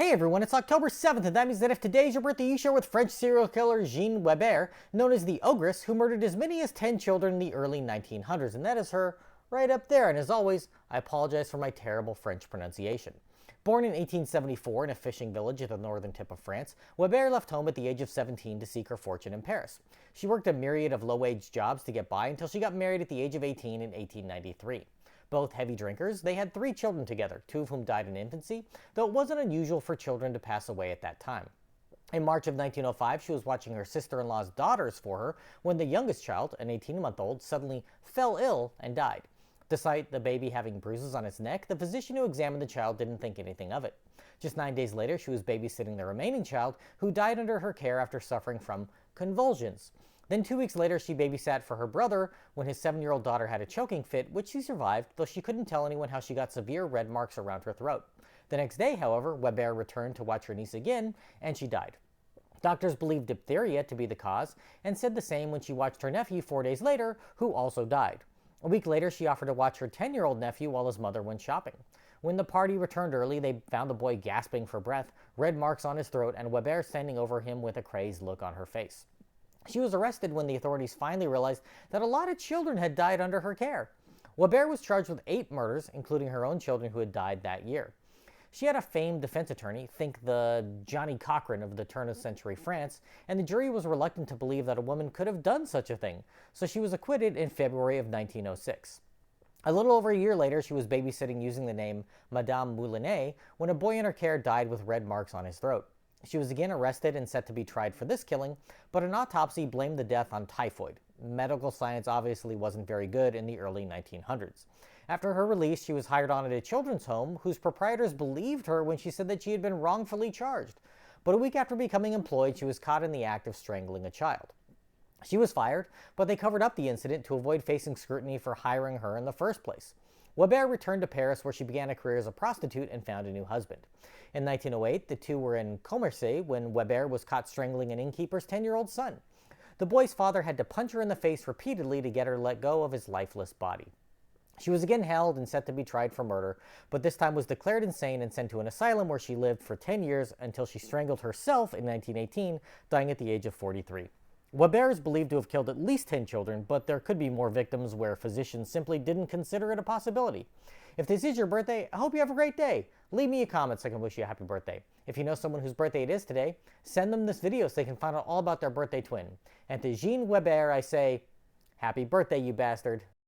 Hey everyone, it's October 7th, and that means that if today's your birthday, you share with French serial killer Jeanne Weber, known as the Ogress, who murdered as many as 10 children in the early 1900s, and that is her right up there. And as always, I apologize for my terrible French pronunciation. Born in 1874 in a fishing village at the northern tip of France, Weber left home at the age of 17 to seek her fortune in Paris. She worked a myriad of low-wage jobs to get by until she got married at the age of 18 in 1893. Both heavy drinkers, they had 3 children together, 2 of whom died in infancy, though it wasn't unusual for children to pass away at that time. In March of 1905, she was watching her sister-in-law's daughters for her when the youngest child, an 18-month-old, suddenly fell ill and died. Despite the baby having bruises on its neck, the physician who examined the child didn't think anything of it. Just 9 days later, she was babysitting the remaining child, who died under her care after suffering from convulsions. Then 2 weeks later, she babysat for her brother when his 7-year-old daughter had a choking fit, which she survived, though she couldn't tell anyone how she got severe red marks around her throat. The next day, however, Weber returned to watch her niece again, and she died. Doctors believed diphtheria to be the cause, and said the same when she watched her nephew 4 days later, who also died. A week later, she offered to watch her 10-year-old nephew while his mother went shopping. When the party returned early, they found the boy gasping for breath, red marks on his throat, and Weber standing over him with a crazed look on her face. She was arrested when the authorities finally realized that a lot of children had died under her care. Weber was charged with 8 murders, including her own children who had died that year. She had a famed defense attorney, think the Johnny Cochran of the turn-of-century France, and the jury was reluctant to believe that a woman could have done such a thing, so she was acquitted in February of 1906. A little over a year later, she was babysitting using the name Madame Moulinet when a boy in her care died with red marks on his throat. She was again arrested and set to be tried for this killing, but an autopsy blamed the death on typhoid. Medical science obviously wasn't very good in the early 1900s. After her release, she was hired on at a children's home whose proprietors believed her when she said that she had been wrongfully charged. But a week after becoming employed, she was caught in the act of strangling a child. She was fired, but they covered up the incident to avoid facing scrutiny for hiring her in the first place. Weber returned to Paris, where she began a career as a prostitute and found a new husband. In 1908, the two were in Commercy when Weber was caught strangling an innkeeper's 10-year-old son. The boy's father had to punch her in the face repeatedly to get her to let go of his lifeless body. She was again held and set to be tried for murder, but this time was declared insane and sent to an asylum where she lived for 10 years until she strangled herself in 1918, dying at the age of 43. Weber is believed to have killed at least 10 children, but there could be more victims where physicians simply didn't consider it a possibility. If this is your birthday, I hope you have a great day. Leave me a comment so I can wish you a happy birthday. If you know someone whose birthday it is today, send them this video so they can find out all about their birthday twin. And to Jeanne Weber, I say, happy birthday, you bastard.